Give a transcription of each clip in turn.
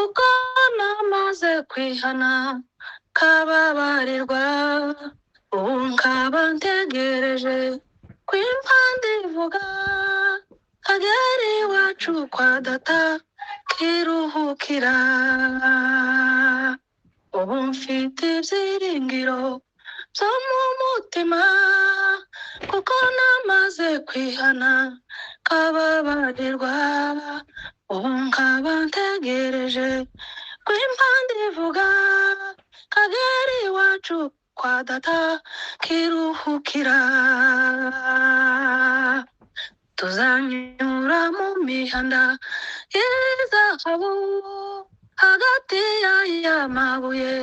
kuko namaze kwihana kababarirwa ubu nkaba ntegereje ko impande ivuga hagera iwacu kwa data kiruhukira ubu mfite ibyiringiro byo mu mutima kuko namaze kwihana kababarirwa ubu nkaba ntegereje ko impande ivuga kagera iwacu kwa data kiruhukira tuzanyura mu mihanda y'izahabu hagati y'aya mabuye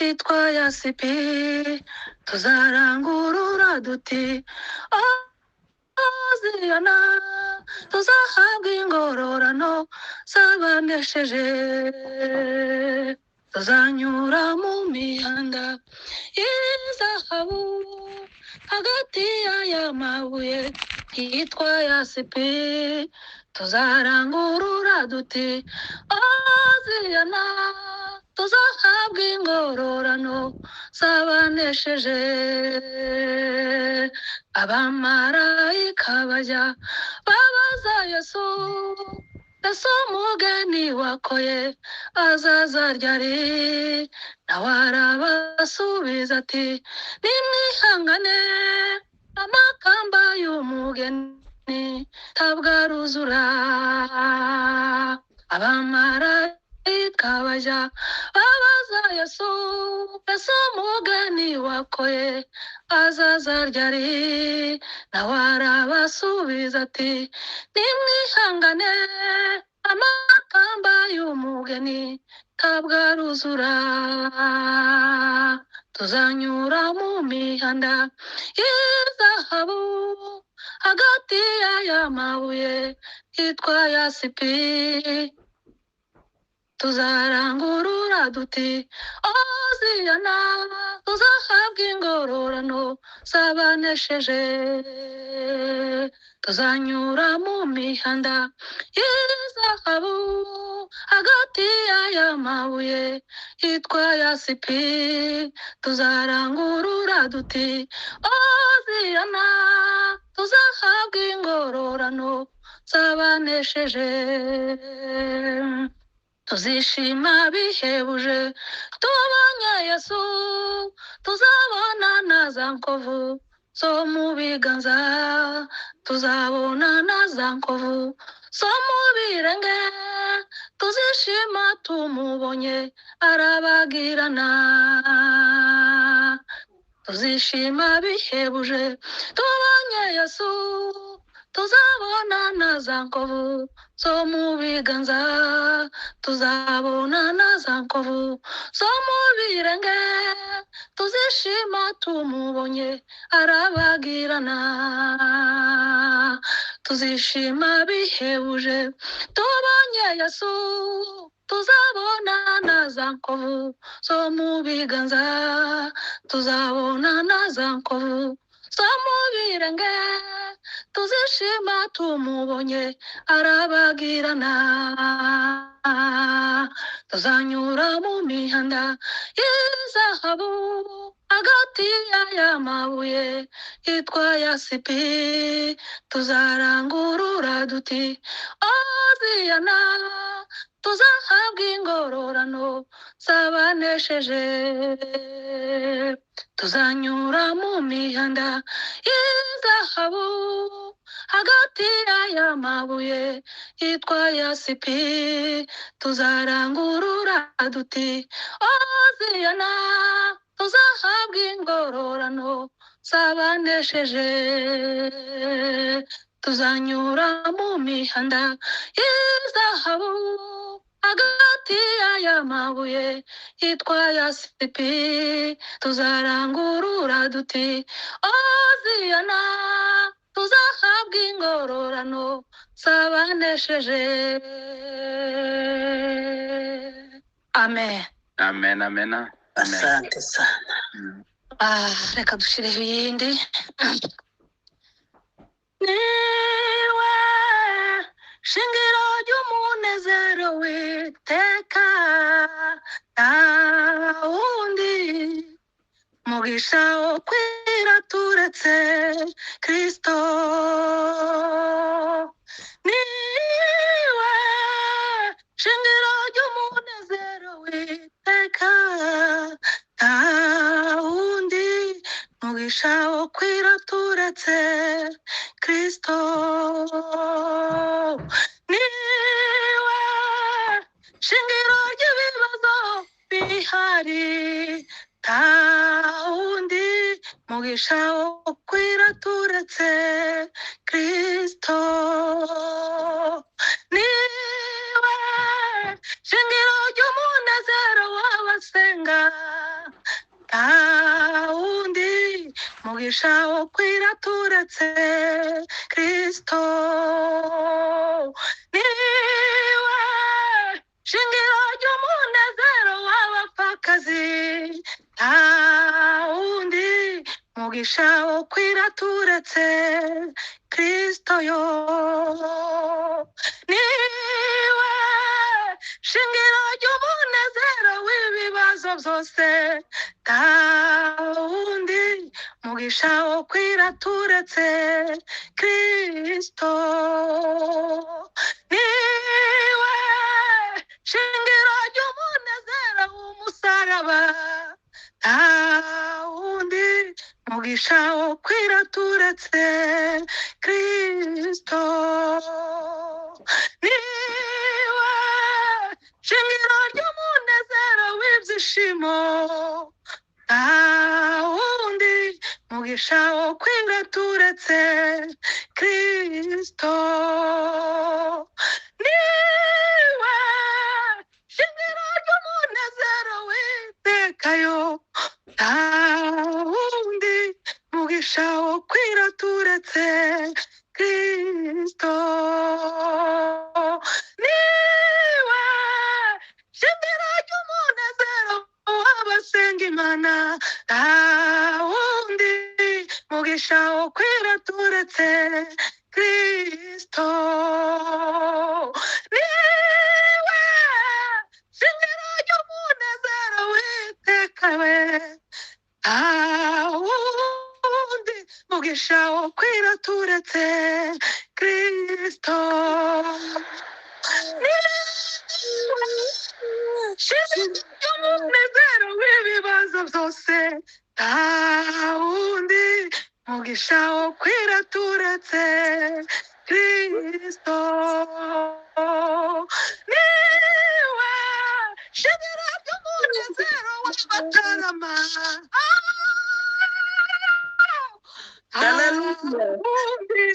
yitwa yasipi tuzarangurura duti Hoziyana tuzahabwa ingororano z'abanesheje tuzanyura mu mihanda y'izahabu hagati y'aya mabuye yitwa yasipi tuzarangurura duti Hoziyana tuzahabwa ingororano z'abanesheje abamarayika bajya babaza Yesu umugeni wakoye azaza ryari nawe arabasubiza ati nimwihangane amakamba y'umugeni ntabwo aruzura abamarayika bajya babaza Yesu umugeni wakoye azaza ryari nawe arabasubiza ati nimwihangane amakamba y'umugeni ntabwo aruzura tuzanyura mu mihanda y'izahabu hagati y'aya mabuye yitwa yasipi tuzarangurura duti Hoziyana tuzahabwa ingororano z'abanesheje tuzanyura mu mihanda y'izahabu hagati y'aya mabuye yitwa yasipi tuzarangurura duti Hoziyana tuzahabwa ingororano z'abanesheje tuzishima bihebuje tubonye Yesu tuzabona na za nkovu zo mu biganza tuzabona na za nkovu zo mu birenge tuzishima tumubonye arabagirana tuzishima bihebuje tubonye Yesu tuzabona na za nkovu zo mu biganza tuzabona na za nkovu zo mu birenge tuzishima tumubonye arabagirana tuzishima bihebuje tubonye Yesu tuzabona na za nkovu zo mu biganza tuzabona na za nkovu zo mu birenge tuzishima tumubonye arabagirana tuzanyura mu mihanda y'izahabu hagati y'aya mabuye yitwa yasipi tuzarangurura duti Hoziyana tuzahabwa ingororano z'abanesheje tuzanyura mu mihanda y'izahabu hagati y'aya mabuye yitwa yasipi tuzarangurura duti Hoziyana tuzahabwa ingororano z'abanesheje tuzanyura mu mihanda y'izahabu hagati y'aya mabuye yitwa yasipi tuzarangurura duti Hoziyana tuzahabwa ingororano z'abanesheje amen amen amen asante sana reka dushireho iyindi niwe shingiro ry'umunezero ry'umunezero w'iteka nta wundi mugisha wo kwira turetse Kristo niwe shingiro ry'umunezero w'iteka nta wundi mugisha wo kwira turetse Kristo niwe shingiro ry'ibibazo bihari nta wundi mugisha wo kwira turetse Kristo niwe shingiro ry'umunezero w'abasenga nta wundi mugisha wo kwira turetse Kristo niwe shingiro ry'umunezero w'abapfakazi nta wundi mugisha wo kwira turetse Kristo yo niwe shingiro ry'umunezero w'ibibazo byose nta wundi mugisha wo kwira turetse Kristo niwe shingiro ry'umunezero w'umusaraba nta wundi mugisha wo kwira turetse Kristo niwe shingiro ry'umunezero w'ibyishimo nta wundi mugisha wo kwira turetse Kristo niwe shingiro ry'umunezero w'itekayo nta wundi mugisha wo kwira turetse Kristo niwe shingiro ry'umunezero w'abasenga Imana nta wundi mugisha wo kwira turetse Kristo niwe shingiro ry'umunezero w'itekawe nta wundi mugisha wo kwira turetse Kristo shingiro ry'umunezero w'ibibazo byose nta wundi mugisha wo kwira turetse Kristo niwe shingiro ry'umunezero w'abatarama wundi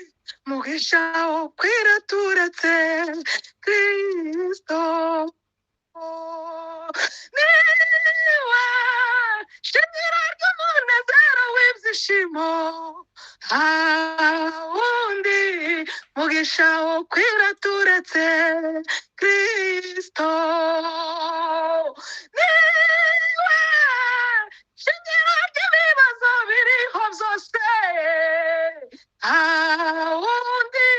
mugisha wo kwira turetse Kristo niwe shingiro ry'umunezero w'ibyishimo nta wundi mugisha wo kwira turetse Kristo niwe shingiro ry'ibibazo biriho byose nta wundi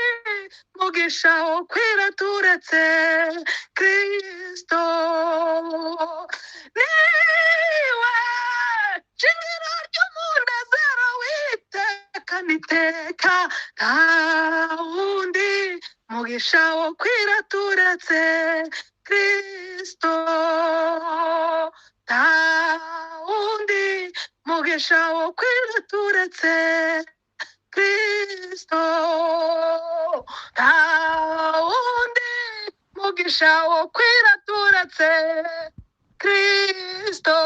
mugisha wo kwira turetse Kristo niwe shingiro ry'umunezero w'iteka n'iteka nta wundi mugisha wo kwira turetse Kristo nta wundi mugisha wo kwira turetse Kristo nta wundi mugisha wo kwira turetse Kristo